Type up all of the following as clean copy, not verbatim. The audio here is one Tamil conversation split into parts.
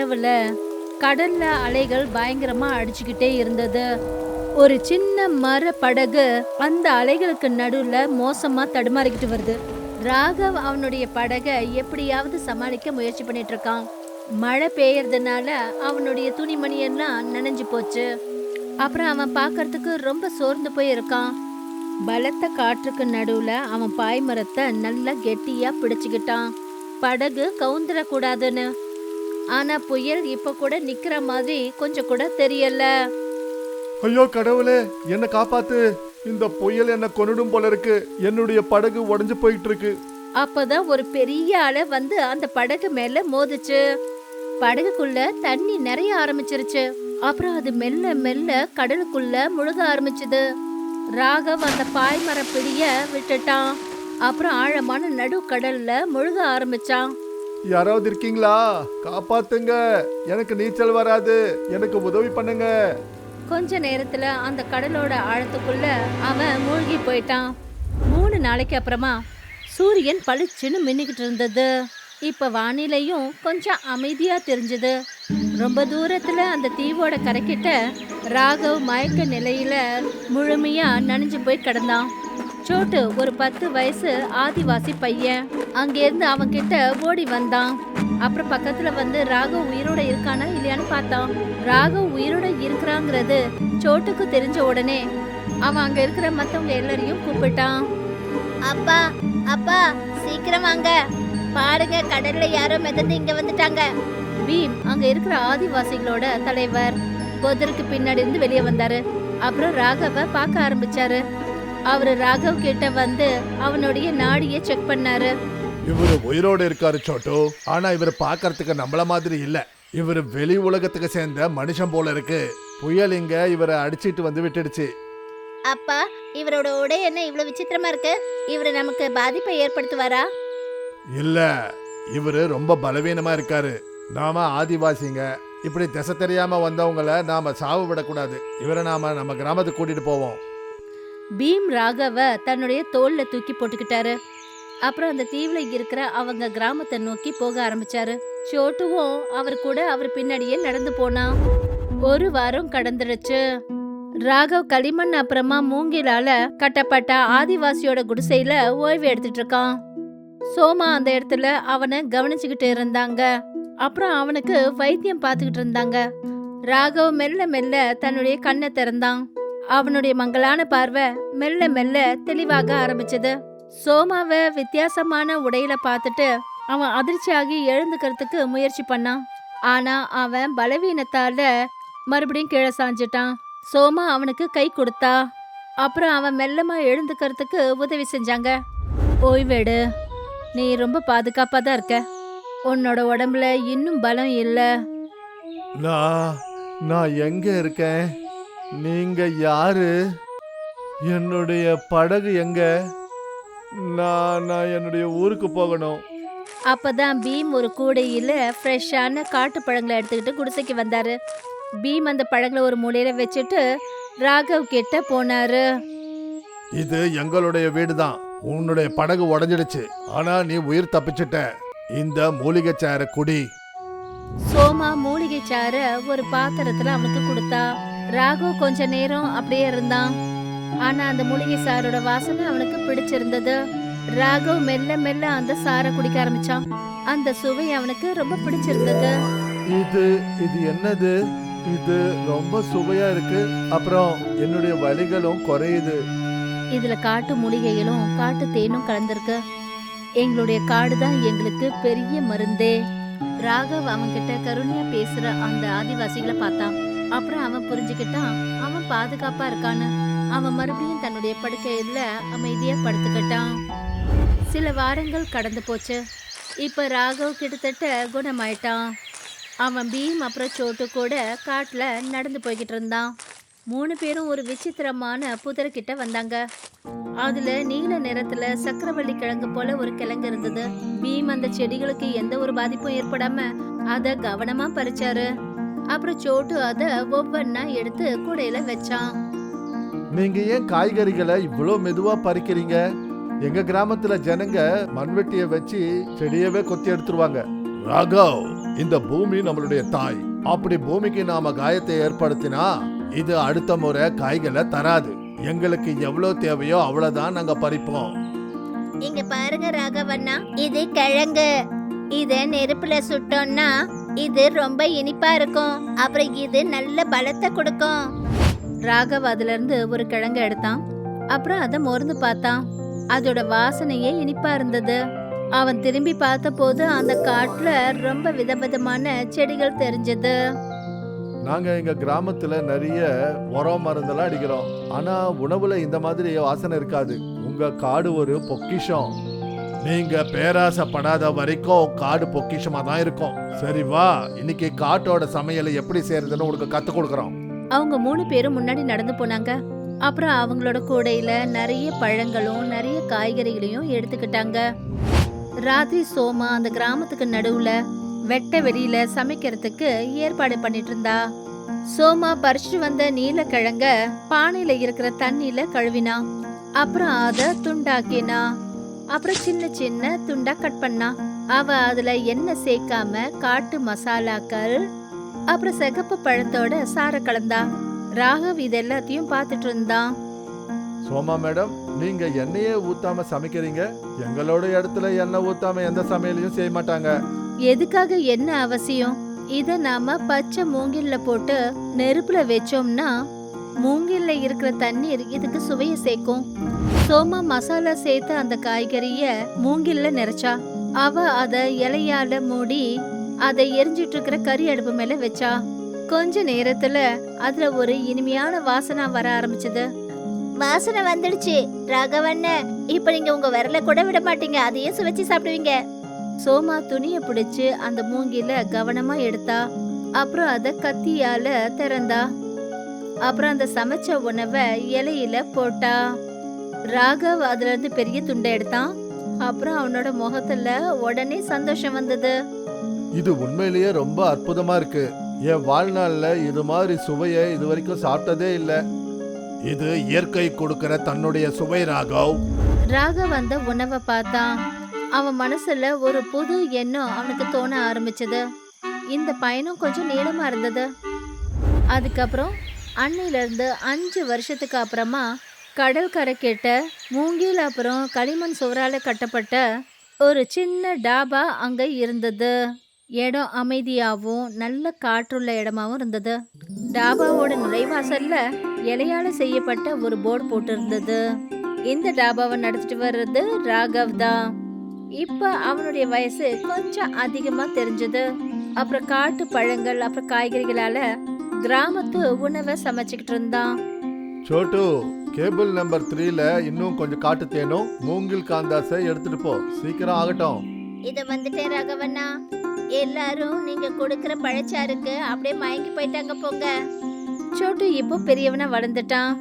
இரவுல கடல்ல அலைகள் பயங்கரமா அடிச்சுக்கிட்டே இருந்தது. ஒரு சின்ன மர படகு அந்த அலைகளுக்கு நடுவுல மோசமா தடுமாறிக்கிட்டு வருது. ராகவ் அவனுடைய படகை எப்படியாவது சமாளிக்க முயற்சி பண்ணிட்டு இருக்கான். மழை பெய்யறதுனால அவனுடைய துணிமணி எல்லாம் நனைஞ்சு போச்சு. அப்புறம் அவன் பார்க்கறதுக்கு ரொம்ப சோர்ந்து போய் இருக்கான். பலத்த காற்றுக்கு நடுவுல அவன் பாய்மரத்தை நல்லா கெட்டியா பிடிச்சுக்கிட்டான், படகு கவுந்துடக்கூடாதுன்னு. ஆனா புயல் இப்ப கூட நிக்கிற மாதிரி கொஞ்சம் கூட தெரியல. ஐயோ கடவுளே, என்ன காப்பாத்து! இந்த புயல் என்ன கொன்னுடும் போல இருக்கு. என்னுடைய படகு உடைஞ்சு போயிட்டு இருக்கு. அப்பதான் ஒரு பெரிய அலை வந்து அந்த படகு மேல மோதுச்சு. படகுக்குள்ள தண்ணி நிறைய ஆரம்பிச்சிருச்சு. அப்புறம் அது மெல்ல மெல்ல கடலுக்குள்ள முழுக ஆரம்பிச்சுது. ராகவ் அந்த பாய்மர பிடிய விட்டுட்டான். அப்புறம் ஆழமான நடு கடல்ல முழுக ஆரம்பிச்சான். யாராவது இருக்கீங்களா? காப்பாத்துங்க, எனக்கு நீச்சல் வராது, எனக்கு உதவி பண்ணுங்க. கொஞ்ச நேரத்துல அந்த கடலோட ஆழத்துக்குள்ள அவன் மூழ்கி போயிட்டான். 3 நாளைக்கு அப்புறமா சூரியன் பளிச்சுன்னு மின்னிக்கிட்டு இருந்தது. இப்ப வானிலையும் கொஞ்சம் அமைதியா தெரிஞ்சது. ரொம்ப தூரத்துல அந்த தீவோட கரைக்கிட்ட ராகவ் மயக்க நிலையில முழுமையா நனைஞ்சு போய் கிடந்தான். சோட்டு ஒரு 10 வயசு ஆதிவாசி பையன் அங்கிருந்து அவன் கிட்ட ஓடி வந்தான். அப்புறம் பக்கத்துல வந்து ராகவ் உயிரோட இருக்கானா இல்லையான்னு பார்த்தான். ராகவ் உயிரோட இருக்கிறாங்கிறது சோட்டுக்கு தெரிஞ்ச உடனே அவன் அங்க இருக்கிற மத்தவங்க எல்லாரையும் கூப்பிட்டான். அப்பா அப்பா, சீக்கிரம் வாங்க, பாருங்க, கடல்ல யாரோ மிதந்து இங்க வந்துட்டாங்க. பீம் அங்க இருக்கிற ஆதிவாசிகளோட தலைவர் புதருக்கு பின்னாடி இருந்து வெளியே வந்தாரு. அப்புறம் ராகவ பார்க்க ஆரம்பிச்சாரு. அவரு ராகவ் கிட்ட வந்து அவனுடைய நாடியை செக் பண்ணாரு. இவரு உயிரோடு இருக்காரு சோட்டு, ஆனா இவரு பாக்கறதுக்கு நம்மள மாதிரி இல்ல. இவரு வெளி உலகத்துக்கு சேர்ந்த மனுஷன் போல இருக்கு. புயல் இங்க இவரை அடிச்சிட்டு வந்து விட்டுடுச்சு. அப்பா, இவரோட உடை என்ன இவ்வளவு விசித்திரமா இருக்கு? இவரு நமக்கு பாதிப்பை ஏற்படுத்துவாரா? இல்ல, இவரு ரொம்ப பலவீனமா இருக்காரு. நாம ஆதிவாசிங்க, இப்படி திசை தெரியாம வந்தவங்கள நாம சாவு விடக்கூடாது. இவரை நாம நம்ம கிராமத்துக்கு கூட்டிட்டு போவோம். பீம் ராகவ தன்னுடைய தோல்ல தூக்கி போட்டுக்கிட்டாரு. அப்புறம் அந்த தீவுல இருக்கிற அவங்க கிராமத்தை நோக்கி போக ஆரம்பிச்சாரு. சோட்டுவும் அவர் கூட அவர் பின்னாடியே நடந்து போனான். 1 வாரம் கடந்துடுச்சு. ராகவ் களிமண் அப்புறமா மூங்கிலால கட்டப்பட்ட ஆதிவாசியோட குடிசையில ஓய்வு எடுத்துட்டு இருக்கான். சோமா அந்த இடத்துல அவனை கவனிச்சுக்கிட்டு இருந்தாங்க. அப்புறம் அவனுக்கு வைத்தியம் பார்த்துக்கிட்டு இருந்தாங்க. ராகவ் மெல்ல மெல்ல தன்னுடைய கண்ணை திறந்தான். அவனுடைய மங்கலான பார்வை மெல்ல மெல்ல தெளிவாக ஆரம்பிச்சது. சோமாவை வித்தியாசமான உடையில பார்த்துட்டு அவன் அதிர்ச்சியாகி எழுந்துக்கிறதுக்கு முயற்சி பண்ணான். ஆனா அவன் பலவீனத்தால மறுபடியும் கீழே சாஞ்சிட்டான். சோமா அவனுக்கு கை கொடுத்தா. அப்புறம் அவன் மெல்லமா எழுந்துக்கிறதுக்கு உதவி செஞ்சாங்க. ஓய்வேடு, நீ ரொம்ப பாதுகாப்பா தான் இருக்க. உன்னோட உடம்புல இன்னும் பலம் இல்ல. நான் எங்க இருக்கேன்? நீங்க யாரு? என்னுடைய படகு எங்க? நான் என்னுடைய ஊருக்கு போகணும். அப்பதான் பீம் ஒரு கூடையில ஃப்ரெஷ்ஷான காட்டு பழங்களை எடுத்துக்கிட்டு குடிசைக்கு வந்தாரு. பீம் அந்த பழங்களை ஒரு மூலையில வச்சுட்டு ராகவ் கிட்ட போனாரு. இது எங்களுடைய வீடுதான். உன்னுடைய படகு உடைஞ்சிடுச்சு, ஆனா நீ உயிர் தப்பிச்சிட்ட. இந்த மூலிகை சார குடி. சோமா மூலிகை சார ஒரு பாத்திரத்துல அவனுக்கு கொடுத்தா. ராகவ் கொஞ்ச நேரம் அப்படியே இருந்தான். ஆனா அந்த மூலிகை சாரோட வாசனை அவனுக்கு பிடிச்சிருந்தது. ராகவ் மெல்ல மெல்ல அந்த சாரை குடிக்க ஆரம்பிச்சான். அந்த சுவை அவனுக்கு ரொம்ப பிடிச்சிருந்தது. இது என்னது? இது ரொம்ப சுவையா இருக்கு. அப்புறம் என்னுடைய வலிகளும் குறையுது. இதுல காட்டு மூலிகைகளும் காட்டு தேனும் கலந்திருக்கு. எங்களுடைய காடு தான் எங்களுக்கு பெரிய மருந்தே. ராகவ் அவன்கிட்ட கருணையா பேசுற அந்த ஆதிவாசிகளை பார்த்தான். அப்புறம் அவன் புரிஞ்சுக்கிட்டான் அவன் பாதுகாப்பா இருக்கான்னு. அவன் மறுபடியும் தன்னுடைய படுக்கையில அமைதியா படுத்துக்கிட்டான். சில வாரங்கள் கடந்து போச்சு. இப்ப ராகவ் கிட்டத்தட்ட குணமாயிட்டான். அவன் பீம் அப்புறம் சோட்டு கூட காட்டுல நடந்து போய்கிட்டு இருந்தான். 3 பேரும் ஒரு விசித்திரமான புதர்கிட்ட வந்தாங்க. அதுல நீல நிறத்துல சக்கரவள்ளி கிழங்கு போல ஒரு கிழங்கு இருந்தது. பீம் அந்த செடிகளுக்கு எந்த ஒரு பாதிப்பும் ஏற்படாம அத கவனமா பறிச்சாரு. அப்புறம் சோட்டு அத ஒவ்வொன்னா எடுத்து கூடையில வச்சான். நீங்க ஏன் காய்கறிகளை இவ்வளவு மெதுவா பறிக்கிறீங்க? எங்க கிராமத்துல ஜனங்க மண்வெட்டிய வச்சு செடியவே கொத்தி எடுத்துருவாங்க. ராகவ், இந்த பூமி நம்மளுடைய தாய். அப்படி பூமிக்கு நாம காயத்தை ஏற்படுத்தினா இது அடுத்த முறை காய்களை தராது. எங்களுக்கு எவ்வளவு தேவையோ அவ்வளவுதான் நாங்க பறிப்போம். இங்க பாருங்க ராகவண்ணா, இது கிழங்கு. இத நெருப்புல சுட்டோம்னா இது ரொம்ப இனிப்பா இருக்கும். அப்புறம் இது நல்ல பலத்தை கொடுக்கும். ராகவ் அதுல இருந்து ஒரு கிழங்கு எடுத்தான். அப்புறம் அதை மோர்ந்து பார்த்தான். அதோட வாசனையே இனிப்பா இருந்தது. அவன் திரும்பி பார்த்த போது அந்த காட்டுல ரொம்ப விதவிதமான செடிகள் தெரிஞ்சது. நாங்க எங்க கிராமத்துல நிறைய உரம் மருந்தெல்லாம் அடிக்கிறோம். ஆனா உணவுல இந்த மாதிரி வாசனை இருக்காது. உங்க காடு ஒரு பொக்கிஷம். நீங்க பேராசைப்படாத வரைக்கும் காடு பொக்கிஷமா தான் இருக்கும். சரி வா, இன்னைக்கு காட்டோட சமையலை எப்படி செய்யறதுன்னு உனக்கு கத்து கொடுக்கறோம். அவங்க 3 பேரும் முன்னாடி நடந்து போனாங்க. அப்புறம் அவங்களோட கூடையில நிறைய பழங்களும் நிறைய காய்கறிகளையும் எடுத்துக்கிட்டாங்க. ராத்திரி சோமா அந்த கிராமத்துக்கு நடுவுல வெட்ட வெளியில சமைக்கிறதுக்கு ஏற்பாடு பண்ணிட்டு இருந்தா. சோமா பறிச்சு வந்த நீலக்கிழங்க பானையில இருக்கிற தண்ணியில கழுவினா. அப்புறம் அத துண்டாக்கினா. அப்புறம் சின்ன சின்ன துண்டா கட் பண்ணா. அவ அதுல எண்ணெய் சேர்க்காம காட்டு மசாலாக்கள் அப்புறம் சிகப்பு பழத்தோட சார கலந்தா. ராகவ் இது எல்லாத்தையும் பார்த்துட்டு இருந்தான். சோமா மேடம், நீங்க எண்ணெயே ஊத்தாம சமைக்கிறீங்க. எங்களோட இடத்துல எண்ணெய் ஊத்தாம எந்த சமையலையும் செய்ய மாட்டாங்க. எதுக்காக என்ன அவசியம்? இத நாம பச்சை மூங்கில்ல போட்டு நெருப்புல வச்சோம்னா மூங்கில்ல இருக்கிற தண்ணீர் இதுக்கு சுவையை சேர்க்கும். சோமா மசாலா சேர்த்த அந்த காய்கறிய மூங்கில்ல நிறைச்சா. அவ அத இலையால மூடி அதை எரிஞ்சிட்டு இருக்கிற கறி அடுப்பு மேல வச்சா. கொஞ்ச நேரத்துல அதுல ஒரு இனிமையான வாசனை வர ஆரம்பிச்சது. வாசனை வந்துடுச்சு ராகவண்ண, இப்ப நீங்க உங்க விரல கூட விட மாட்டீங்க, அதையே சுவைச்சு சாப்பிடுவீங்க. சோமா துணிய பிடிச்சு அந்த மூங்கில கவனமா எடுத்தா. அப்புறம் அத கத்தியால திறந்தா. அப்புறம் அந்த சமைச்ச உணவை இலையில போட்டா. ராகவ் அதுல இருந்து பெரிய துண்டை எடுத்தான். அப்புறம் அவனோட முகத்துல உடனே சந்தோஷம் வந்தது. இது உண்மையிலேயே ரொம்ப அற்புதமா இருக்கு. என் வாழ்நாள்ல இது மாதிரி சுவையை இது வரைக்கும் சாப்பிட்டதே இல்ல. இது இயற்கை கொடுக்கிற தன்னுடைய சுவை ராகவ். ராகவ் அந்த உணவை பார்த்தான். அவன் மனசுல ஒரு புது எண்ணம் அவனுக்கு தோண ஆரம்பிச்சது. இந்த பயணம் கொஞ்சம் நீளமா இருந்தது. அதுக்கப்புறம் அன்னையில இருந்து 5 வருஷத்துக்கு அப்புறமா கடற்கரை கிட்ட மூங்கில் அப்புறம் களிமண் சுவரால கட்டப்பட்ட ஒரு சின்ன டாபா அங்க இருந்தது. இடம் அமைதியாகவும் நல்ல காற்றுள்ள இடமாவும் இருந்தது. டாபாவோட நுழைவாசல்ல இலையால செய்யப்பட்ட ஒரு போர்டு போட்டு இருந்தது. இந்த டாபாவை நடத்திட்டு வர்றது ராகவ் தான். இப்ப அவனுடைய வயசு கொஞ்சம் அதிகமா தெரிஞ்சது. அப்புறம் காட்டு பழங்கள் அப்புறம் காய்கறிகளால கிராமத்து உணவை சமைச்சுக்கிட்டு இருந்தான். சோட்டு, கேபிள் நம்பர் 3ல இன்னும் கொஞ்சம் காட்டு தேனும் மூங்கில் காந்தாசை எடுத்துட்டு போ. சீக்கிரம் ஆகட்டும். இத வந்துட்டேன் ராகவண்ணா. எல்லாரும் நீங்க கொடுக்கிற பழச்சாருக்கு அப்படியே மயங்கி போயிட்டாங்க போங்க. சோட்டு இப்போ பெரியவனா வளர்ந்துட்டான்.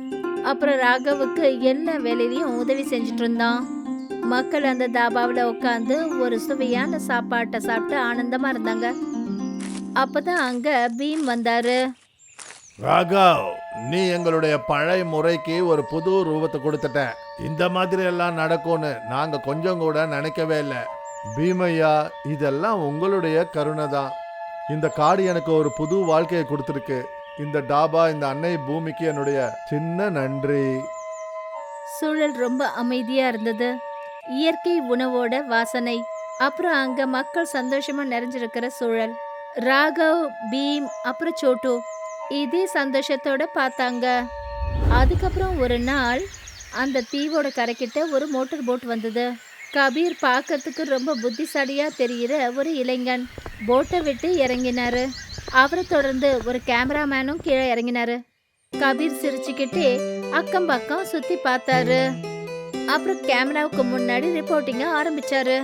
அப்புறம் ராகவுக்கு எல்லா வேலையிலயும் உதவி செஞ்சுட்டு இருந்தான். மக்கள் அந்த தாபாவில் உட்காந்து ஒரு சுவையான சாப்பாட்டை சாப்பிட்டு ஆனந்தமா இருந்தாங்க. அப்பதான் அங்க பீம் வந்தாரு. ராகவ், நீ எங்களுடைய பழைய முறைக்கு ஒரு புது ரூபத்தை கொடுத்துட்ட. இந்த மாதிரி எல்லாம் நடக்கும்னு நாங்க கொஞ்சம் கூட நினைக்கவே இல்லை. பீமையா, இதெல்லாம் உங்களுடைய கருணை தான். இந்த காடு எனக்கு ஒரு புது வாழ்க்கையை கொடுத்துருக்கு. இந்த டாபா, இந்த அன்னை பூமிக்கு என்னுடைய சின்ன நன்றி. சூழல் ரொம்ப அமைதியா இருந்தது. இயற்கை உணவோட வாசனை, அப்புறம் அங்க மக்கள் சந்தோஷமா நிறைஞ்சிருக்கிற சூழல். ராகவ், பீம் அப்புறம் சோட்டு இதே சந்தோஷத்தோட பார்த்தாங்க. அதுக்கப்புறம் ஒரு நாள் அந்த தீவோட கரைக்கிட்ட ஒரு மோட்டார் போட் வந்தது. கபீர் பார்க்கறதுக்கு ரொம்ப புத்திசாலியா தெரிகிற ஒரு இளைஞன் போட்டை விட்டு இறங்கினாரு. அவரை தொடர்ந்து ஒரு கேமராமேனும் கீழே இறங்கினாரு. கபீர் சிரிச்சுக்கிட்டே அக்கம் பக்கம் சுத்தி பார்த்தாரு. அப்புறம் கேமராவுக்கு முன்னாடி ரிப்போர்ட்டிங்க ஆரம்பிச்சாரு.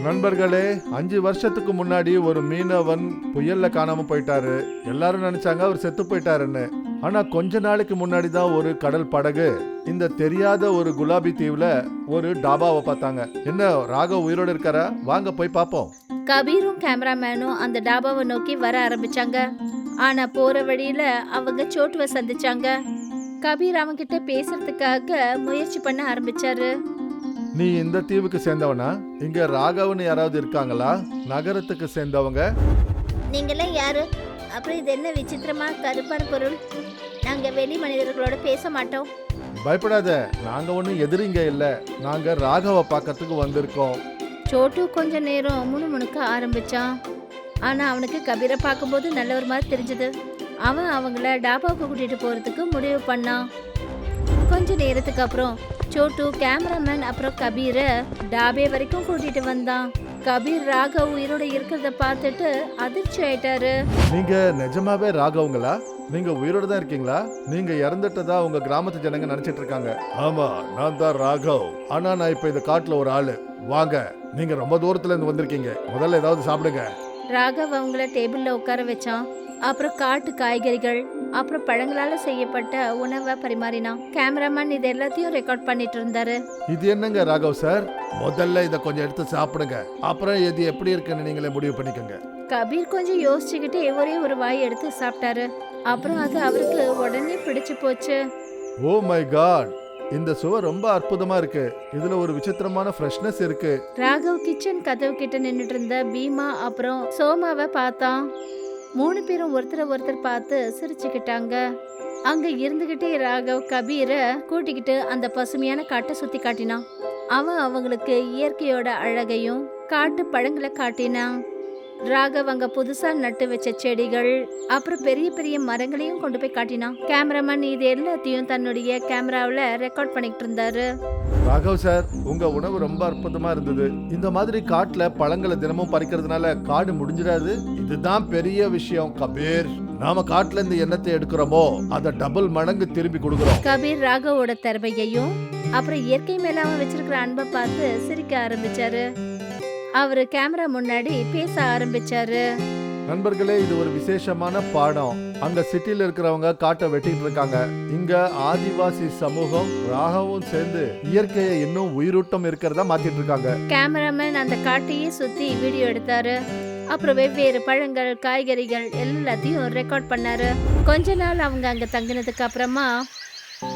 நண்பர்களே, 5 வருஷத்துக்கு முன்னாடி ஒரு மீனவன் புயல்ல காணாம போயிட்டாரு. எல்லாரும் நினைச்சாங்க அவர் செத்து போயிட்டாருன்னு. ஆனா கொஞ்ச நாளைக்கு முன்னாடி தான் ஒரு கடல் படகு இந்த தெரியாத ஒரு குலாபி தீவுல ஒரு டாபாவை பார்த்தாங்க. என்ன, ராகவ் உயிரோடு இருக்காரா? வாங்க போய் பார்ப்போம். கபீரும் கேமராமேனும் அந்த டாபாவை நோக்கி வர ஆரம்பிச்சாங்க. ஆனா போற வழியில அவங்க சோட்டுவை சந்திச்சாங்க. கபீர் அவங்கிட்ட பேசுறதுக்காக முயற்சி பண்ண ஆரம்பிச்சாரு. நீ இந்த தீவுக்கு சேர்ந்தவனா? இங்க ராகவன் யாராவது இருக்காங்களா? நகரத்துக்கு சேர்ந்தவங்க? நீங்களாம் யாரு? அப்புறம் இது என்ன விசித்திரமா கருப்பான பொருள்? நாங்க வெளி மனிதர்களோட பேச மாட்டோம். பயப்படாத, நாங்க ஒன்றும் எதிரிங்க இல்ல. நாங்க ராகவ பார்க்கறதுக்கு வந்திருக்கோம். சோட்டு கொஞ்ச நேரம் முணுமுணுக்க ஆரம்பிச்சான். ஆனா அவனுக்கு கபீரை பார்க்கும்போது நல்லவர் மாதிரி தெரிஞ்சது. அவன் அவங்கள டாபாவுக்கு கூட்டிட்டு போறதுக்கு முடிவு பண்ணான். கொஞ்ச நேரத்துக்கு அப்புறம் சோட்டு கேமராமேன் அப்புறம் கபீரை டாபே வரைக்கும் கூட்டிட்டு வந்தான். கபீர் ராகவ் உயிரோட இருக்கிறத பார்த்துட்டு அதிர்ச்சி ஆயிட்டாரு. நீங்க நிஜமாவே ராகவங்களா? நீங்க உயிரோட தான் இருக்கீங்களா? நீங்க இறந்துட்டதா உங்க கிராமத்து ஜனங்க நினைச்சிட்டு இருக்காங்க. ஆமா, நான் தான் ராகவ். ஆனா நான் இப்ப இந்த காட்டுல ஒரு ஆளு. வாங்க, நீங்க ரொம்ப தூரத்துல இருந்து வந்திருக்கீங்க. முதல்ல ஏதாவது சாப்பிடுங்க. ராகவ் அவங்கள டேபிள்ல உட்கார வச்சான். அப்புறம் காட்டு காய்கறிகள் அப்புறம் பழங்களால செய்யப்பட்ட உணவை பரிமாறினான். கேமராமேன் இது எல்லாத்தையும் ரெக்கார்ட் பண்ணிட்டு இருந்தாரு. இது என்னங்க ராகவ் சார்? முதல்ல இத கொஞ்சம் எடுத்து சாப்பிடுங்க. அப்புறம் இது எப்படி இருக்குன்னு நீங்களே முடிவு பண்ணிக்கோங்க. கபீர் கொஞ்சம் யோசிச்சுக்கிட்டே ஒரே ஒரு வாய் எடுத்து சாப்பிட்டாரு. அப்புறம் அது அவருக்கு உடனே பிடிச்சு போச்சு. ஓ மை காட், இந்த சுவர் ரொம்ப அற்புதமா இருக்கு. இதுல ஒரு விசித்திரமான ஃப்ரெஷ்னஸ் இருக்கு. ராகவ் கிச்சன் கதவு கிட்ட நின்னுட்டு இருந்த பீமா அப்புறம் சோமாவை பார்த்தான். 3 பேரும் ஒருத்தர் பார்த்து சிரிச்சுக்கிட்டாங்க. அங்க இருந்துகிட்டே ராகவ் கபீரை கூட்டிக்கிட்டு அந்த பசுமையான காட்டை சுத்தி காட்டினான். அவன் அவங்களுக்கு இயற்கையோட அழகையும் காட்டு பழங்களை காட்டினான். ராகவ் அங்க புதுசா நட்டு வச்ச செடிகள் அப்புறம் பெரிய பெரிய மரங்களையும் கொண்டு போய் காட்டினான். கேமராமேன் இது எல்லாத்தையும் தன்னுடைய கேமராவில் ரெக்கார்ட் பண்ணிட்டு இருந்தாரு. ராகவ் சார், உங்க உணவு ரொம்ப அற்புதமா இருந்தது. இந்த மாதிரி காட்டுல பழங்களை தினமும் பறிக்கிறதுனால காடு முடிஞ்சிடாது. இதுதான் பெரிய விஷயம் கபீர். நாம காட்டுல இருந்து எண்ணத்தை எடுக்கிறோமோ அதை டபுள் மடங்கு திரும்பி கொடுக்கிறோம். கபீர் ராகவோட திறமையையும் அப்புறம் இயற்கை மேல அவன் வச்சிருக்கிற அன்பை பார்த்து சிரிக்க ஆரம்பிச்சாரு. அவரு கேமரா முன்னாடி பேச ஆரம்பிச்சாரு. நண்பர்களே, இது ஒரு விசேஷமான பாடம். அங்க சிட்டில இருக்கிறவங்க காட்டை வெட்டிட்டு இருக்காங்க. இங்க ஆதிவாசி சமூகம் ராகவும் சேர்ந்து இயற்கையை இன்னும் உயிரூட்டம் இருக்கிறதா மாத்திட்டு இருக்காங்க. கேமராமேன் அந்த காட்டையே சுத்தி வீடியோ எடுத்தாரு. அப்புறம் வெவ்வேறு பழங்கள் காய்கறிகள் எல்லாத்தையும் ரெக்கார்ட் பண்ணாரு. கொஞ்ச நாள் அவங்க அங்க தங்கினதுக்கு அப்புறமா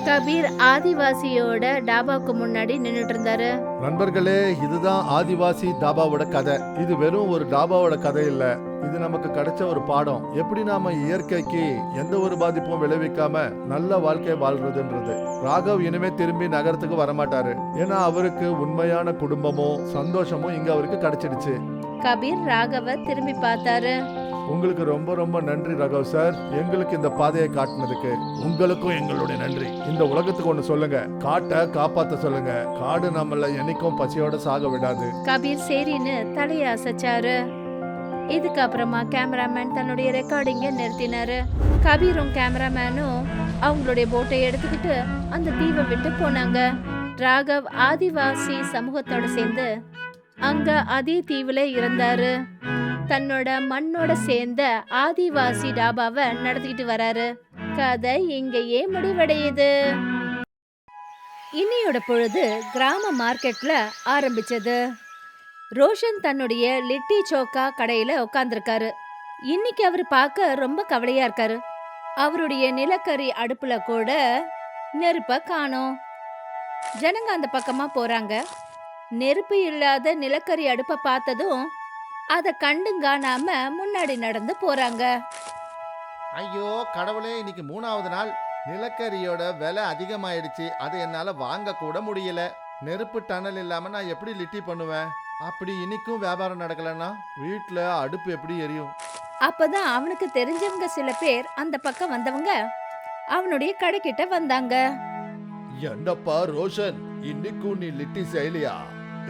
கபீர் ஆதிவாசியோட டாபாவுக்கு முன்னாடி நின்னுட்டு இருந்தாரு. நண்பர்களே, இதுதான் ஆதிவாசி டாபாவோட கதை. இது வெறும் ஒரு டாபாவோட கதை இல்ல. இது நமக்கு கிடைச்ச ஒரு பாடம். எப்படி நாம இயற்கைக்கு எந்த ஒரு பாதிப்பும் விளைவிக்காம நல்ல வாழ்க்கை வாழ்றதுன்றது. ராகவ் இனிமே திரும்பி நகரத்துக்கு வரமாட்டாரு. ஏன்னா அவருக்கு உண்மையான குடும்பமும் சந்தோஷமும் இங்க அவருக்கு கிடைச்சிடுச்சு. கபீர் ராகவ திரும்பி பார்த்தாரு. உங்களுக்கு ரொம்ப ரொம்ப நன்றி ராகவ் சார், எங்களுக்கு இந்த பாதையை காட்டினதுக்கு. உங்களுக்கும் எங்களுடைய நன்றி. இந்த உலகத்துக்கு ஒண்ணு சொல்லுங்க, காட்டை காப்பாத்த சொல்லுங்க. காடு நம்மள என்னைக்கும் பசியோட சாக விடாது. கபீர் சரின்னு தலையை அசைச்சாரு. இதுக்கு அப்புறமா கேமராமேன் தன்னுடைய ரெக்கார்டிங்க நிறுத்தினாரு. கபீரும் கேமராமேனும் அவங்களுடைய போட்டை எடுத்துக்கிட்டு அந்த தீவை விட்டு போனாங்க. ராகவ் ஆதிவாசி சமூகத்தோட சேர்ந்து அங்க அதே தீவுல இருந்தாரு. தன்னோட மண்ணோட சேர்ந்த ஆதிவாசி டாபாவை நடத்திக்கிட்டு வராரு. கதை இங்கேயே முடிவடையுது. இன்னையோட பொழுது கிராம மார்க்கெட்ல ஆரம்பிச்சது. ரோஷன் தன்னுடைய லிட்டி சோக்கா கடையில உட்கார்ந்துருக்காரு. இன்னைக்கு அவர் பார்க்க ரொம்ப கவலையா இருக்காரு. அவருடைய நிலக்கரி அடுப்புல கூட நெருப்ப காணோம். ஜனங்க அந்த பக்கமா போறாங்க. நெருப்பு இல்லாத நிலக்கரி அடுப்பை பார்த்ததும் அதை கண்டுங்கானாம முன்னாடி நடந்து போறாங்க. ஐயோ கடவுளே, இன்னைக்கு 3வது நாள். நிலக்கரியோட விலை அதிகமாயிடுச்சு. அதை என்னால வாங்க கூட முடியல. நெருப்பு டனல் இல்லாம நான் எப்படி லிட்டி பண்ணுவேன்? அப்படி இன்னைக்கும் வியாபாரம் நடக்கலன்னா வீட்டுல அடுப்பு எப்படி எரியும்? அப்பதான் அவனுக்கு தெரிஞ்சவங்க சில பேர் அந்த பக்கம் வந்தவங்க அவனுடைய கடைக்கிட்ட வந்தாங்க. என்னப்பா ரோஷன், இன்னைக்கும் நீ லிட்டி செய்யலையா?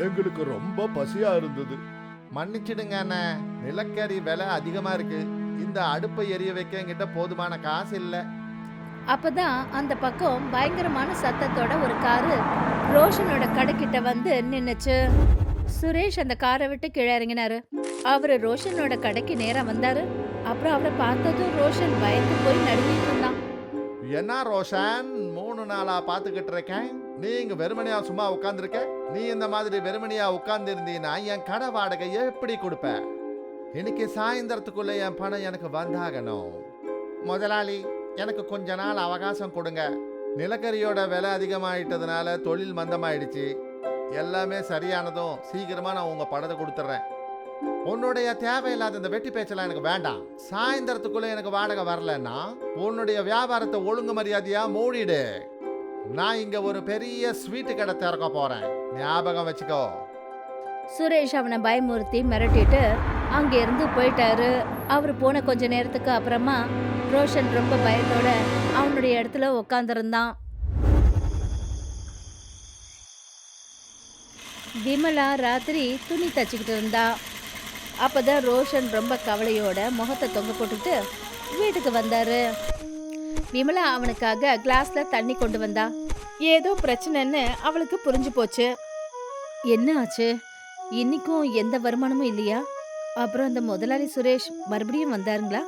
எங்களுக்கு ரொம்ப பசியா இருந்தது. மன்னிச்சிடுங்க அண்ணா, நிலக்கரி விலை அதிகமா இருக்கு. இந்த அடுப்பை எரிய வைக்க என்கிட்ட போதுமான காசு இல்ல. அப்பதான் அந்த பக்கம் பயங்கரமான சத்தத்தோட ஒரு காரு ரோஷனோட கடைக்கிட்ட வந்து நின்னுச்சு. சுரேஷ் அந்த காரை விட்டு கீழே இறங்கினாரு. அவரு ரோஷனோட கடைக்கு நேரா வந்தாரு. அப்புறம் அவரை பார்த்ததும் ரோஷன் பயந்து போய் நடுங்கிட்டு இருந்தான். என்ன ரோஷன், 3 நாளா பாத்துக்கிட்டு இருக்கேன். நீ இங்க வெறுமனையா சும்மா உட்கார்ந்துருக்க. நீ இந்த மாதிரி வெறுமனையா உட்கார்ந்து இருந்தீன்னா என் கடை வாடகை எப்படி கொடுப்ப? இன்னைக்கு சாயந்தரத்துக்குள்ள என் பணம் எனக்கு வந்தாகணும். முதலாளி, எனக்கு கொஞ்ச நாள் அவகாசம் கொடுங்க. நிலக்கரியோட விலை அதிகமாயிட்டதுனால தொழில் மந்தமாயிடுச்சு. எல்லாமே சரியானதும் சீக்கிரமா நான் உங்க பணத்தை கொடுத்துட்றேன். உன்னுடைய தேவையில்லாத இந்த வெட்டி பேச்செல்லாம் எனக்கு வேண்டாம். சாயந்தரத்துக்குள்ள எனக்கு வாடகை வரலன்னா உன்னுடைய வியாபாரத்தை ஒழுங்கு மரியாதையா மூடிடு. நான் இங்க ஒரு பெரிய ஸ்வீட்டு கடை திறக்க போறேன், ஞாபகம் வச்சுக்கோ. சுரேஷ் அவனை பயமுறுத்தி மிரட்டிட்டு அங்க இருந்து போயிட்டாரு. அவர் போன கொஞ்ச நேரத்துக்கு அப்புறமா ரோஷன் ரொம்ப பயத்தோட அவனுடைய இடத்துல உட்காந்துருந்தான். விமலா ராத்திரி துணி தச்சுக்கிட்டு இருந்தா. அப்பதான் ரோஷன் ரொம்ப கவலையோட முகத்தை தொங்க போட்டுட்டு வீட்டுக்கு வந்தாரு. விமலா அவனுக்காக கிளாஸ்ல தண்ணி கொண்டு வந்தா. ஏதோ பிரச்சனைன்னு அவளுக்கு புரிஞ்சு போச்சு. என்ன ஆச்சு? இன்னைக்கும் எந்த வருமானமும் இல்லையா? அப்புறம் அந்த முதலாளி சுரேஷ் மறுபடியும் வந்தாருங்களா?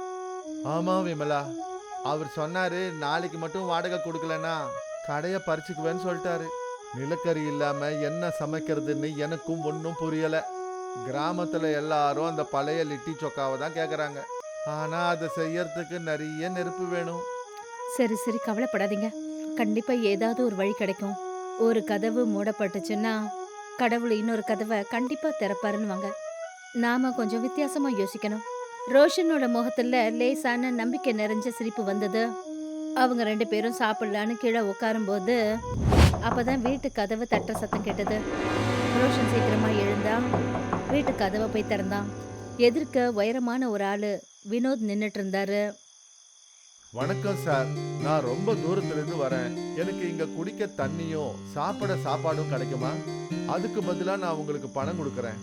ஆமா விமலா, அவர் சொன்னாரு நாளைக்கு மட்டும் வாடகை கொடுக்கலன்னா கடையை பறிச்சுக்குவேன்னு சொல்லிட்டாரு. நிலக்கரி இல்லாம என்ன சமைக்கிறதுன்னு எனக்கும் ஒன்றும் புரியல. கிராமத்துல எல்லாரும் அந்த பழைய லிட்டி சொக்காவை தான் கேக்குறாங்க. ஆனா அதை செய்யறதுக்கு நிறைய நெருப்பு வேணும். சரி சரி, கவலைப்படாதீங்க. கண்டிப்பா ஏதாவது ஒரு வழி கிடைக்கும். ஒரு கதவு மூடப்பட்டுச்சுன்னா கடவுள் இன்னொரு கதவை கண்டிப்பா திறப்பாருன்னுவாங்க. நாம கொஞ்சம் வித்தியாசமா யோசிக்கணும். ரோஷனோட முகத்துல லேசான நம்பிக்கை நிறைஞ்ச சிரிப்பு வந்தது. அவங்க 2 பேரும் சாப்பிடலான்னு கீழே உட்காரும்போது அப்பதான் வீட்டு கதவு தட்டுற சத்தம் கேட்டது. ரோஷன் சீக்கிரமா எழுந்தா. வீட்டு கதவை போய் திறந்தான். எதிர்க்க உயரமான ஒரு ஆளு வினோத் நின்னுட்டு இருந்தாரு. வணக்கம் சார், நான் ரொம்ப தூரத்துல இருந்து வரேன். எனக்கு இங்க குடிக்க தண்ணியும் சாப்பிட சாப்பாடும் கிடைக்குமா? அதுக்கு பதிலா நான் உங்களுக்கு பணம் கொடுக்கறேன்.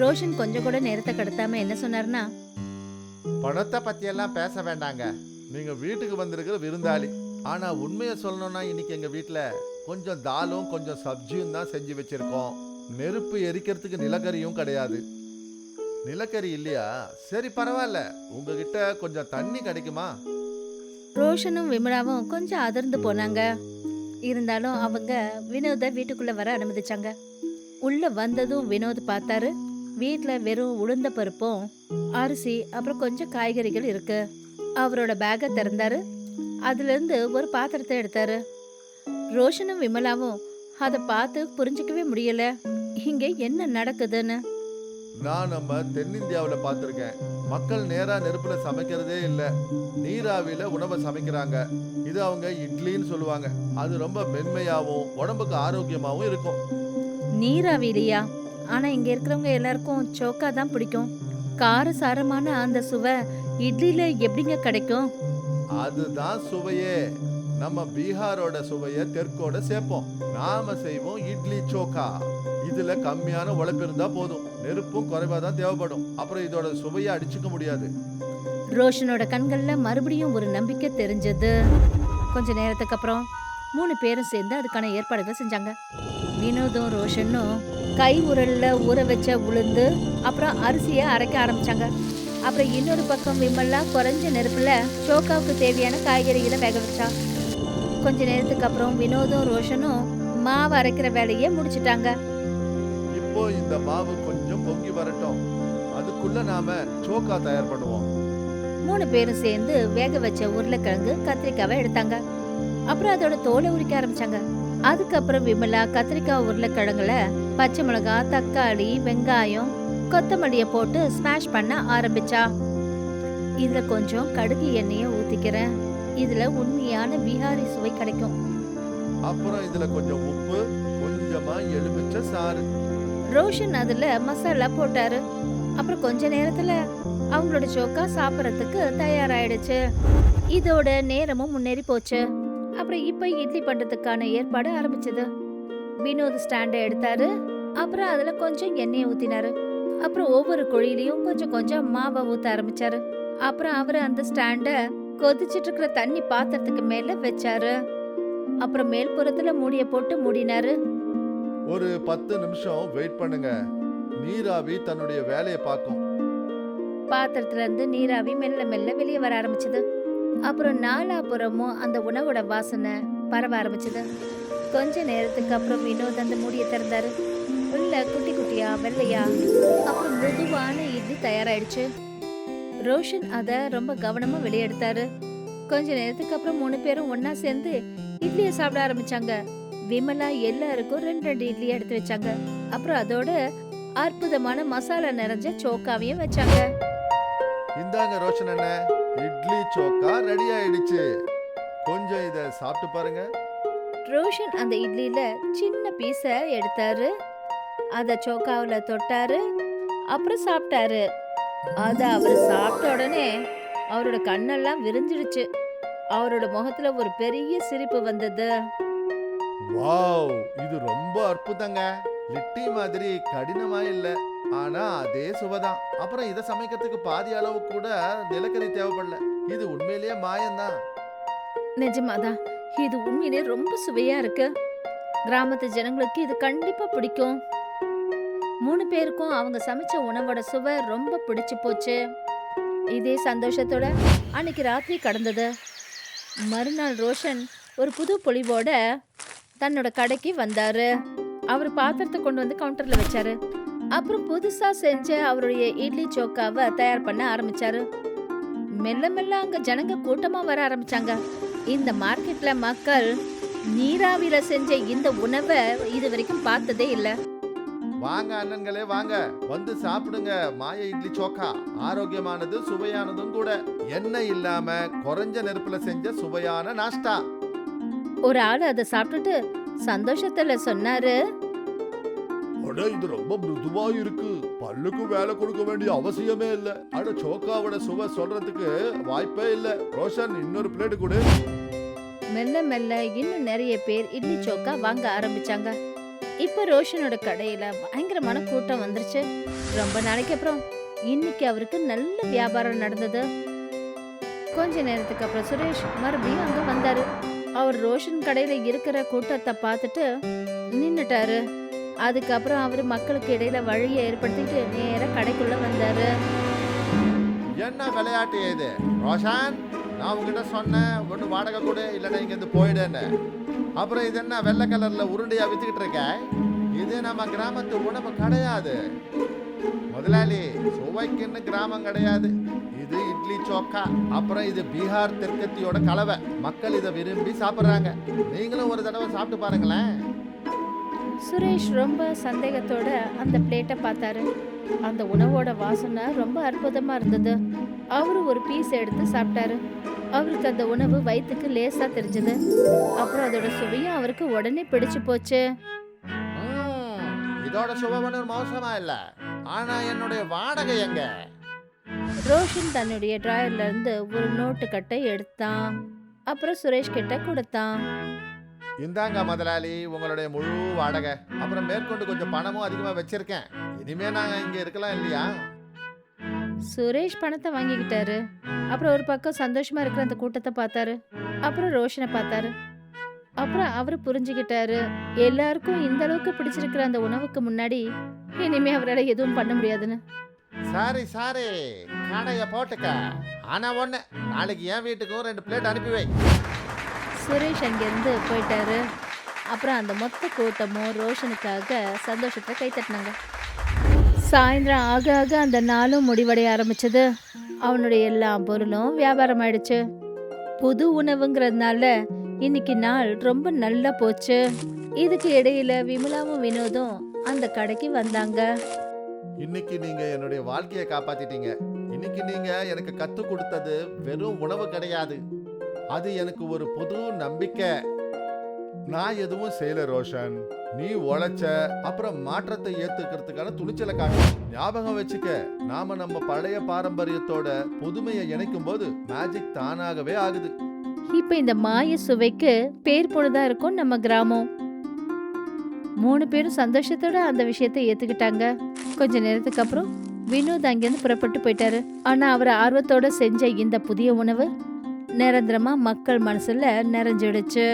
ரோஷன் கொஞ்சம் கூட நேரத்தை கடத்தாம என்ன சொன்னார்னா, பணத்தை பத்தி எல்லாம் பேச வேண்டாங்க. நீங்க வீட்டுக்கு வந்திருக்கிற விருந்தாளி. ஆனா உண்மையை சொல்லணும்னா இன்னைக்கு எங்க வீட்டுல கொஞ்சம் தாலும் கொஞ்சம் சப்ஜியும் தான் செஞ்சு வச்சிருக்கோம். நெருப்பு எரிக்கிறதுக்கு நிலக்கரியும் கிடையாது. நிலக்கரி இல்லையா? சரி பரவாயில்ல, உங்ககிட்ட கொஞ்சம் தண்ணி கிடைக்குமா? ரோஷனும் விமலாவும் கொஞ்சம் அதிர்ந்து போனாங்க. இருந்தாலும் அவங்க வினோத வீட்டுக்குள்ள வர அனுமதிச்சாங்க. உள்ள வந்ததும் வினோத் பார்த்தாரு. வீட்ல வெறும் உளுந்த பருப்பும் அரிசி அப்புறம் கொஞ்சம் காய்கறிகள் இருக்கு. அவரோட பேக்கை திறந்தாரு. அதுல இருந்து ஒரு பாத்திரத்தை எடுத்தாரு. ரோஷனும் விமலாவும் அதை பார்த்து புரிஞ்சுக்கவே முடியல, இங்க என்ன நடக்குதுன்னு. நான் நம்ம தென்னிந்தியாவில் பார்த்துருக்கேன். மக்கள் நேரா நெருப்புல சமைக்கிறதே இல்லை, நீராவியில உணவை சமைக்கிறாங்க. இது அவங்க இட்லின்னு சொல்லுவாங்க. அது ரொம்ப மென்மையாகவும் உடம்புக்கு ஆரோக்கியமாகவும் இருக்கும். நீராவிலையா? ஆனா இங்க இருக்கிறவங்க எல்லாருக்கும் சோக்கா தான் பிடிக்கும். காரசாரமான அந்த சுவை இட்லில எப்படிங்க கிடைக்கும்? அதுதான் சுவையே. நம்ம பீகாரோட சுவையை தெற்கோட சேர்ப்போம். நாம செய்வோம் இட்லி சோக்கா. இதுல கம்மியான உழைப்பு இருந்தா போதும், நெருப்பும் குறைவா தான் தேவைப்படும். அப்புறம் இதோட சுவையை அடிச்சுக்க முடியாது. ரோஷனோட கண்கள்ல மறுபடியும் ஒரு நம்பிக்கை தெரிஞ்சது. கொஞ்ச நேரத்துக்கு அப்புறம் 3 பேரும் சேர்ந்து அதுக்கான ஏற்பாடுகள் செஞ்சாங்க. வினோதும் ரோஷனும் கை உரல்ல ஊற வச்ச உளுந்து அப்புறம் அரிசியை அரைக்க ஆரம்பிச்சாங்க. அப்புறம் இன்னொரு பக்கம் விமலா குறைஞ்ச நெருப்புல சோக்காவுக்கு தேவையான காய்கறிகளை வேக வச்சா. கொஞ்ச நேரத்துக்கு அப்புறம் வினோதும் ரோஷனும் மாவு அரைக்கிற வேலையை முடிச்சிட்டாங்க. இப்போ இந்த மாவு கொஞ்சம் பொங்கி வரட்டும், அதுக்குள்ள நாம சோக்கா தயார் பண்ணுவோம். 3 பேரும் சேர்ந்து வேக வச்ச உருளைக்கிழங்கு கத்திரிக்காவை எடுத்தாங்க. அப்புறம் அதோட தோலை உரிக்க ஆரம்பிச்சாங்க. அதுக்கப்புறம் விமலா கத்திரிக்காய் உருளைக்கிழங்குல பச்சை மிளகாய், தக்காளி, வெங்காயம், கொத்தமல்லிய போட்டு ஸ்மாஷ் பண்ண ஆரம்பிச்சா. இதுல கொஞ்சம் கடுகு எண்ணெயை ஊத்திக்கிறேன். இதுல உண்மையான பீகாரி சுவை கிடைக்கும். அப்புறம் இதுல கொஞ்சம் உப்பு, கொஞ்சமா எலுமிச்சை சாறு. ரோஷன் அதுல மசாலா போட்டாரு. அப்புறம் கொஞ்ச நேரத்துல அவங்களோட சோக்கா சாப்பிடறதுக்கு தயாராயிடுச்சு. இதோட நேரமும் முன்னேறி போச்சு. அப்புறம் இப்ப இட்லி பண்றதுக்கான ஏற்பாடு ஆரம்பிச்சது. வினோத் ஸ்டாண்டை எடுத்தாரு. அப்புறம் அதுல கொஞ்சம் எண்ணெயை ஊத்தினாரு. அப்புறம் ஒவ்வொரு குழியிலையும் கொஞ்சம் கொஞ்சம் மாவை ஊத்த ஆரம்பிச்சாரு. அப்புறம் அவரு அந்த ஸ்டாண்ட கொதிச்சிட்டு இருக்கிற தண்ணி பாத்திரத்துக்கு மேல வச்சாரு. அப்புறம் மேல்புறத்துல மூடிய போட்டு மூடினாரு. ஒரு 10 நிமிஷம் வெயிட் பண்ணுங்க, நீராவி தன்னுடைய வேலையை பார்க்கும். பாத்திரத்துல இருந்து நீராவி மெல்ல மெல்ல வெளியே வர ஆரம்பிச்சது. அப்புறம் நாலாபுறமும் அந்த உணவோட வாசனை பரவ ஆரம்பிச்சது. கொஞ்ச நேரத்துக்கு அப்புறம் வினோத் அந்த மூடியை திறந்தாரு. உள்ள குட்டி குட்டியா வெள்ளையா அப்புறம் மிருதுவான இட்லி தயாராயிடுச்சு. ரோஷன் அத ரொம்ப கவனமா வெளியெடுத்தாரு. கொஞ்ச நேரத்துக்கு அப்புறம் 3 பேரும் ஒன்னா சேர்ந்து இட்லியை சாப்பிட ஆரம்பிச்சாங்க. விமலா எல்லாருக்கும் 2 இட்லி எடுத்து வச்சாங்க. அப்புறம் அதோட அற்புதமான மசாலா நிறைஞ்ச சோக்காவையும் வச்சாங்க. இந்தாங்க ரோஷன் அண்ணன், இட்லி சோக்கா ரெடி ஆயிடுச்சு. கொஞ்சம் இத சாப்பிட்டு பாருங்க. ரோஷன் அந்த இட்லியில சின்ன பீஸ எடுத்தாரு, அத சோக்காவுல தொட்டாரு, அப்புறம் சாப்பிட்டாரு. அத அவர் சாப்பிட்ட உடனே அவரோட கண்ணெல்லாம் விரிஞ்சிடுச்சு. அவரோட முகத்துல ஒரு பெரிய சிரிப்பு வந்தது. வாவ், இது ரொம்ப அற்புதங்க. லிட்டி மாதிரி கடினமா இல்ல, ஆனா அதே சுவைதான். அப்புறம் இத சமைக்கிறதுக்கு பாதி அளவு கூட நிலக்கரி தேவைப்படல. இது உண்மையிலேயே மாயம்தான். நிஜமாதான், இது உண்மையிலே ரொம்ப சுவையா இருக்கு. கிராமத்து ஜனங்களுக்கு இது கண்டிப்பா பிடிக்கும். 3 பேருக்கும் அவங்க சமைச்ச உணவோட சுவை ரொம்ப பிடிச்சு போச்சு. இதே சந்தோஷத்தோட அன்னைக்கு ராத்திரி கடந்தது. மறுநாள் ரோஷன் ஒரு புது பொலிவோட தன்னோட கடைக்கு வந்தாரு. அவர் பாத்திரத்தை கொண்டு வந்து கவுண்டர்ல வச்சாரு. அப்புறம் புதுசா செஞ்ச அவருடைய இட்லி சோக்காவை தயார் பண்ண ஆரம்பிச்சாரு. மெல்ல மெல்ல அங்க ஜனங்க கூட்டமா வர ஆரம்பிச்சாங்க. இந்த மார்க்கெட்ல மக்கள் நீராவில செஞ்ச இந்த உணவை இது வரைக்கும் பார்த்ததே இல்ல. வாங்க அண்ணன்களே, வாங்க வந்து சாப்பிடுங்க. மாய இட்லி சோக்கா ஆரோக்கியமானது, சுவையானதும் கூட. எண்ணெய் இல்லாம குறைஞ்ச நெருப்புல செஞ்ச சுவையான நாஷ்டா. ஒரு ஆளு அதை சாப்பிட்டுட்டு சந்தோஷத்துல சொன்னாரு, அட, இது ரொம்ப மிருதுவா இருக்கு. பல்லுக்கு வேலை கொடுக்க வேண்டிய அவசியமே இல்ல. அட, சோக்காவோட சுவை சொல்றதுக்கு வாய்ப்பே இல்ல. ரோஷன், இன்னொரு பிளேட் கொடு. மெல்ல மெல்ல இன்னும் நிறைய பேர் இட்லி சோக்கா வாங்க ஆரம்பிச்சாங்க. இப்ப ரோஷனோட கடையில பயங்கரமான கூட்டம் வந்துருச்சு. ரொம்ப நாளைக்கு அப்புறம் இன்னைக்கு அவருக்கு நல்ல வியாபாரம் நடந்தது. கொஞ்ச நேரத்துக்கு அப்புறம் சுரேஷ் மறுபடியும் அங்க வந்தாரு. அவர் ரோஷன் கடையில இருக்கிற கூட்டத்தை பார்த்துட்டு நின்னுட்டாரு. அதுக்கப்புறம் அவரு மக்களுக்கு இடையில வழியை ஏற்படுத்திட்டு நேரா கடைக்குள்ள வந்தாரு. என்ன விளையாட்டு இது ரோஷன்? நான் உங்ககிட்ட சொன்னேன், ஒண்ணு வாடகை கொடு, இல்லைன்னா இங்க இருந்து போயிடுன்னு. அப்புறம் இது என்ன வெள்ளை கலர்ல உருண்டையா வித்துக்கிட்டு இருக்க? இது நம்ம கிராமத்து உணவு கிடையாது முதலாளி. சுவைக்குன்னு கிராமம் கிடையாது. இது இட்லி சோக்கா. அப்புறம் இது பீகார் தெற்கத்தியோட கலவை. மக்கள் இதை விரும்பி சாப்பிடுறாங்க. நீங்களும் ஒரு தடவை சாப்பிட்டு பாருங்களேன். சுரேஷ் ரொம்ப சந்தேகத்தோட அந்த பிளேட்டை பார்த்தாரு. அந்த உணவோட வாசனை ரொம்ப அற்புதமா இருந்தது. அவரு ஒரு பீஸ் எடுத்து சாப்பிட்டாரு. அவருக்கு அந்த உணவு வயிற்றுக்கு லேசா தெரிஞ்சது. அப்புறம் அதோட சுவையும் அவருக்கு உடனே பிடிச்சு போச்சு. இதோட சுவை ஒன்றும் மோசமா இல்ல, ஆனா என்னுடைய வாடகை எங்க? ரோஷன் தன்னுடைய டிராயர்ல இருந்து ஒரு நோட்டு கட்டை எடுத்தான். அப்புறம் சுரேஷ் கிட்ட கொடுத்தான். இந்தாங்க முதலாளி, உங்களுடைய முழு வாடகை. அப்புறம் மேற்கொண்டு கொஞ்சம் பணமும் அதிகமா வச்சிருக்கேன். இனிமே நாங்க இங்க இருக்கலாம் இல்லையா? சுரேஷ் பணத்தை வாங்கிக்கிட்டாரு. அப்புறம் ஒரு பக்கம் சந்தோஷமா இருக்கிற அந்த கூட்டத்தை பார்த்தாரு. அப்புறம் ரோஷனை பார்த்தாரு. அப்புறம் அவரு புரிஞ்சுக்கிட்டாரு, எல்லாருக்கும் இந்த அளவுக்கு பிடிச்சிருக்கிற அந்த உணவுக்கு முன்னாடி இனிமே அவரால் எதுவும் பண்ண முடியாதுன்னு. சாரி சாரி, கடைய போட்டுக்க. ஆனா ஒண்ணு, நாளைக்கு என் வீட்டுக்கும் 2 பிளேட் அனுப்பி வை. சுரேஷ் அங்கிருந்து போயிட்டாரு. அப்புறம் அந்த மொத்த கூட்டமும் ரோஷனுக்காக சந்தோஷத்தை கைத்தட்டினாங்க. சாயந்தரம் ஆக ஆக அந்த நாளும் முடிவடைய ஆரம்பிச்சது. அவனுடைய எல்லா பொருளும் வியாபாரம் ஆயிடுச்சு. புது உணவுங்கிறதுனால இன்னைக்கு நாள் ரொம்ப நல்லா போச்சு. இதுக்கு இடையில விமலாவும் வினோதும் அந்த கடைக்கு வந்தாங்க. இன்னைக்கு நீங்க என்னுடைய வாழ்க்கையை காப்பாத்திட்டீங்க. இன்னைக்கு நீங்க எனக்கு கத்து கொடுத்தது வெறும் உணவு கிடையாது, அது எனக்கு ஒரு புது நம்பிக்கை. நான் எதுவும் செய்யல ரோஷன், நீ உழைச்ச. அப்புறம் மாற்றத்தை ஏத்துக்கிறதுக்கான துணிச்சலை காட்டு. ஞாபகம் வச்சுக்க, நாம நம்ம பழைய பாரம்பரியத்தோட புதுமையை இணைக்கும் போது மேஜிக் தானாகவே ஆகுது. இப்ப இந்த மாய சுவைக்கு பேர் போனதா இருக்கும் நம்ம கிராமம். 3 பேரும் சந்தோஷத்தோட அந்த விஷயத்தை ஏத்துக்கிட்டாங்க. கொஞ்ச நேரத்துக்கு அப்புறம் வினோத் அங்கிருந்து புறப்பட்டு போயிட்டாரு. ஆனா அவர் ஆர்வத்தோட செஞ்ச இந்த புதிய உணவு நிரந்தரமா மக்கள் மனசுல நிறைஞ்சிடுச்சு.